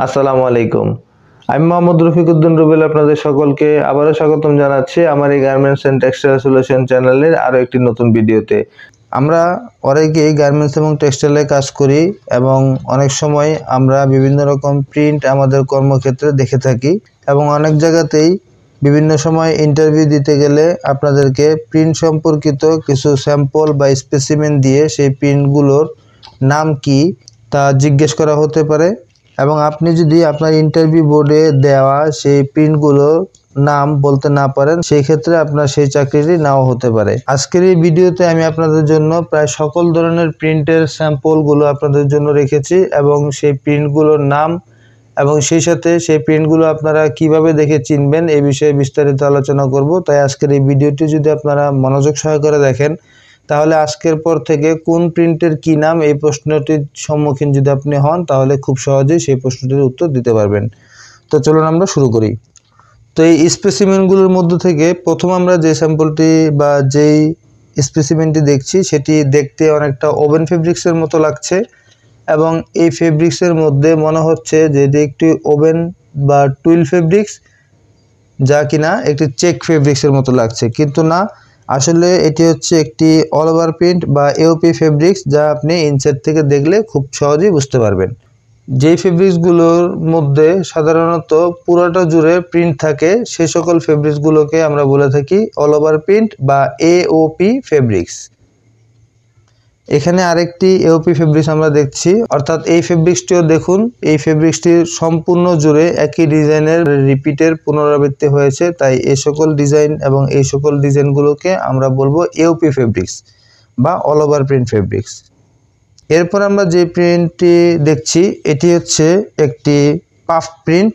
আসসালামু আলাইকুম। আমি মোহাম্মদ রফিকুদ্দিন রুবেল আপনাদের সকলকে আবারও স্বাগতম জানাচ্ছি আমার এই গার্মেন্টস এন্ড টেক্সটাইল সলিউশন চ্যানেলের আরো একটি নতুন ভিডিওতে। আমরা অনেকেই গার্মেন্টস এবং টেক্সটাইলে কাজ করি এবং অনেক সময় আমরা বিভিন্ন রকম প্রিন্ট আমাদের কর্মক্ষেত্রে দেখে থাকি এবং অনেক জায়গাতেই বিভিন্ন সময় ইন্টারভিউ দিতে গেলে আপনাদেরকে প্রিন্ট সম্পর্কিত কিছু স্যাম্পল বা স্পেসিমেন দিয়ে সেই প্রিন্টগুলোর নাম কি তা জিজ্ঞেস করা হতে পারে এবং আপনি যদি আপনার ইন্টারভিউ বোর্ডে দেওয়া সেই প্রিন্টগুলোর নাম বলতে না পারেন সেই ক্ষেত্রে আপনার সেই চাকরিটি নাও হতে পারে। আজকের এই ভিডিওতে আমি আপনাদের জন্য প্রায় সকল ধরনের প্রিন্টের স্যাম্পলগুলো আপনাদের জন্য রেখেছি এবং সেই প্রিন্টগুলোর নাম এবং সেই সাথে সেই প্রিন্টগুলো আপনারা কিভাবে দেখে চিনবেন এই বিষয়ে বিস্তারিত আলোচনা করব। তাই আজকের এই ভিডিওটি যদি আপনারা মনোযোগ সহকারে দেখেন তাহলে আজকের পর থেকে কোন প্রিন্টের কি নাম এই প্রশ্নটির সম্মুখীন যদি আপনি হন তাহলে খুব সহজেই সেই প্রশ্নটির উত্তর দিতে পারবেন। তো চলুন আমরা শুরু করি। তো এই স্পেসিমেনগুলোর মধ্যে থেকে প্রথম আমরা যে স্যাম্পলটি বা যেই স্পেসিমেনটি দেখছি সেটি দেখতে অনেকটা ওভেন ফেব্রিক্সের মতো লাগছে এবং এই ফেব্রিক্সের মধ্যে মনে হচ্ছে যে এটি একটি ওভেন বা টুইল ফেব্রিক্স যা কিনা একটি চেক ফেব্রিক্সের মতো লাগছে, কিন্তু না, আসলে এটি হচ্ছে একটি অল ওভার প্রিন্ট বা এওপি ফেব্রিক্স যা আপনি ইনসাইড থেকে দেখলে খুব সহজেই বুঝতে পারবেন। যেই ফেব্রিক্সগুলোর মধ্যে সাধারণত পুরোটা জুড়ে প্রিন্ট থাকে সেই সকল ফেব্রিক্সগুলোকে আমরা বলে থাকি অল ওভার প্রিন্ট বা এওপি ফেব্রিক্স। এখানে আরেকটি এওপি ফেব্রিক্স আমরা দেখছি, অর্থাৎ এই ফেব্রিক্সটিও দেখুন, এই ফেব্রিক্সটির সম্পূর্ণ জুড়ে একই ডিজাইনের রিপিটের পুনরাবৃত্তি হয়েছে, তাই এই সকল ডিজাইন এবং এই সকল ডিজাইনগুলোকে আমরা বলবো এওপি ফেব্রিক্স বা অল ওভার প্রিন্ট ফেব্রিক্স। এরপর আমরা যে প্রিন্টটি দেখছি এটি হচ্ছে একটি পাফ প্রিন্ট।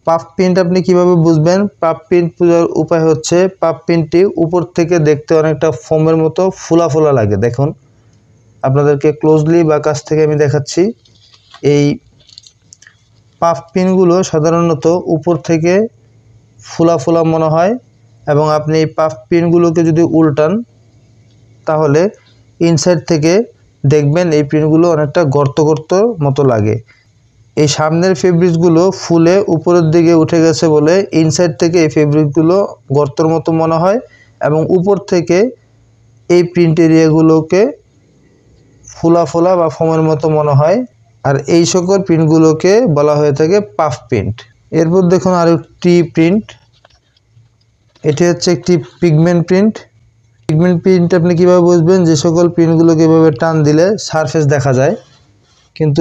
পাফ প্রিন্ট আপনি কিভাবে বুঝবেন? পাফ প্রিন্ট বোঝার উপায় হচ্ছে পাফ প্রিন্টটি উপর থেকে দেখতে অনেকটা ফোমের মতো ফোলা ফোলা লাগে। দেখুন, আপনাদেরকে ক্লোজলি বা কাছ থেকে আমি দেখাচ্ছি। এই পাফ প্রিন্টগুলো সাধারণত উপর থেকে ফোলা ফোলা মনে হয় এবং আপনি এই পাফ প্রিন্টগুলোকে যদি উল্টান তাহলে ইনসাইড থেকে দেখবেন এই প্রিন্টগুলো অনেকটা গর্ত গর্ত মতো লাগে। এই সামনের ফেব্রিক্সগুলো ফুলে উপরের দিকে উঠে গেছে বলে ইনসাইড থেকে এই ফেব্রিকগুলো গর্তর মতো মনে হয় এবং উপর থেকে এই প্রিন্ট এরিয়াগুলোকে ফোলা ফোলা বা ফোমের মতো মনে হয়, আর এই সকল প্রিন্টগুলোকে বলা হয়ে থাকে পাফ প্রিন্ট। এরপর দেখুন আরেকটি প্রিন্ট, এটি হচ্ছে একটি পিগমেন্ট প্রিন্ট। পিগমেন্ট প্রিন্ট আপনি কীভাবে বুঝবেন? যে সকল প্রিন্টগুলোকে এভাবে টান দিলে সারফেস দেখা যায়, কিন্তু